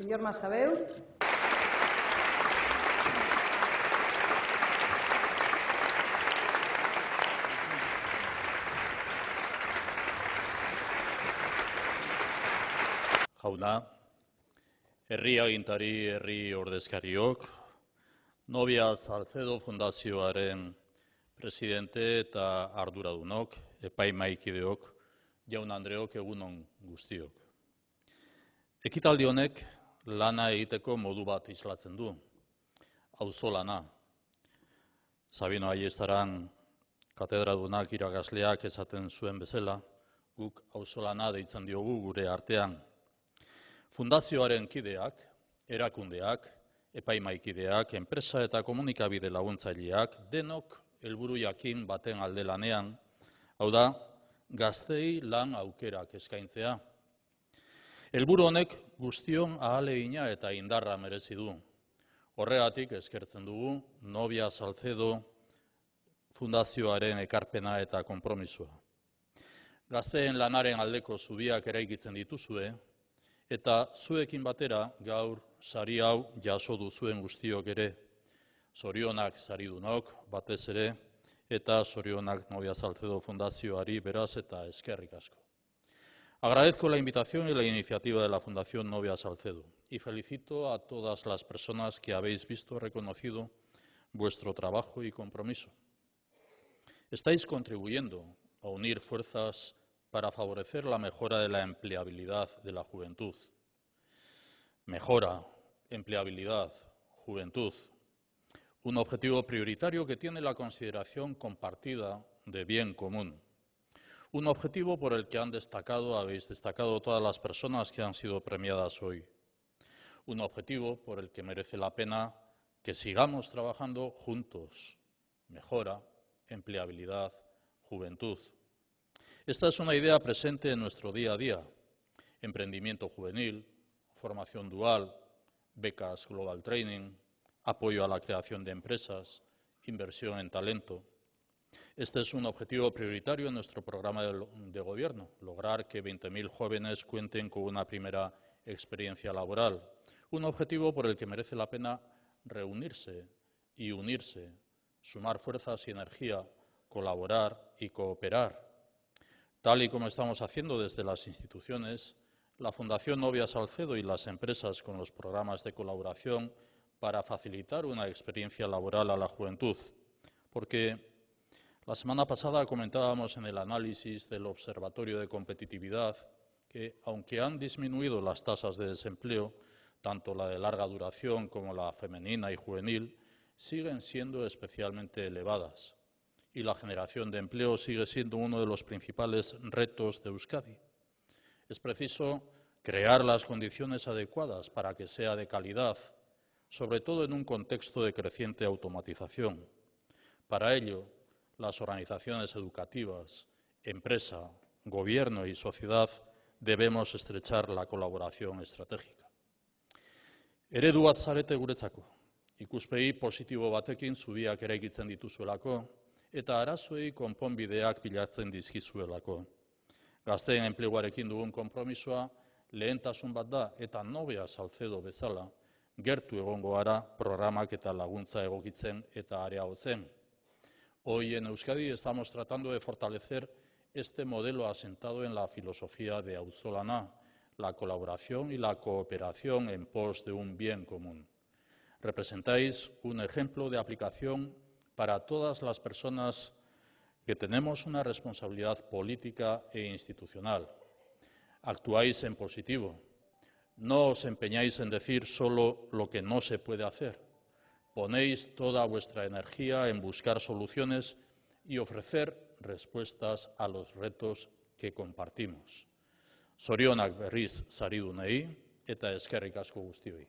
Señor Masabeu. Jauna, herri agintari, herri ordezkariok, Nobia Salcedo Fundazioaren presidente eta arduradunok, epaimahaikideok, jaun Andreok, egunon guztiok. Ekitaldi honek lana egiteko modu bat islatzen du, auzolana. Sabino Aiestaran katedradunak irakasleak esaten zuen bezala, guk auzolana deitzen diogu gure artean. Fundazioaren kideak, erakundeak, epaimahaikideak, enpresa eta komunikabide laguntzaileak, denok helburu jakin baten alde lanean, hau da, gaztei lan aukerak eskaintzea. Helburu honek guztion ahalegina eta indarra merezi du. Horregatik eskertzen dugu Nobia Salcedo Fundazioaren ekarpena eta konpromisoa. Gazteen lanaren aldeko zubiak eraikitzen dituzue, eta zuekin batera gaur sari hau jaso duzuen guztiok ere, zorionak saridunok batez ere, eta zorionak Nobia Salcedo Fundazioari beraz eta eskerrik asko. Agradezco la invitación y la iniciativa de la Fundación Nobia Salcedo y felicito a todas las personas que habéis visto reconocido vuestro trabajo y compromiso. Estáis contribuyendo a unir fuerzas para favorecer la mejora de la empleabilidad de la juventud. Mejora, empleabilidad, juventud. Un objetivo prioritario que tiene la consideración compartida de bien común. Un objetivo por el que habéis destacado todas las personas que han sido premiadas hoy. Un objetivo por el que merece la pena que sigamos trabajando juntos. Mejora, empleabilidad, juventud. Esta es una idea presente en nuestro día a día. Emprendimiento juvenil, formación dual, becas Global Training, apoyo a la creación de empresas, inversión en talento. Este es un objetivo prioritario en nuestro programa de gobierno, lograr que 20.000 jóvenes cuenten con una primera experiencia laboral. Un objetivo por el que merece la pena reunirse y unirse, sumar fuerzas y energía, colaborar y cooperar. Tal y como estamos haciendo desde las instituciones, la Fundación Nobia Salcedo y las empresas con los programas de colaboración para facilitar una experiencia laboral a la juventud. Porque la semana pasada comentábamos en el análisis del Observatorio de Competitividad que, aunque han disminuido las tasas de desempleo, tanto la de larga duración como la femenina y juvenil, siguen siendo especialmente elevadas. Y la generación de empleo sigue siendo uno de los principales retos de Euskadi. Es preciso crear las condiciones adecuadas para que sea de calidad, sobre todo en un contexto de creciente automatización. Para ello, las organizaciones educativas, empresa, gobierno y sociedad debemos estrechar la colaboración estratégica. Eredu bat zarete guretzako, Ikuspegi positibo batekin zubiak eraikitzen dituzuelako eta arazoei konponbideak bilatzen dizkizuelako. Gazteen enpleguarekin dugun konpromisoa lehentasun bat da eta Nobea Salcedo bezala gertu egongo gara programak eta laguntza egokitzen eta areagotzen. Hoy en Euskadi estamos tratando de fortalecer este modelo asentado en la filosofía de Auzolana, la colaboración y la cooperación en pos de un bien común. Representáis un ejemplo de aplicación para todas las personas que tenemos una responsabilidad política e institucional. Actuáis en positivo. No os empeñáis en decir solo lo que no se puede hacer. Ponéis toda vuestra energía en buscar soluciones y ofrecer respuestas a los retos que compartimos. Zorionak berriz saridunei eta eskerrik asko guztioi.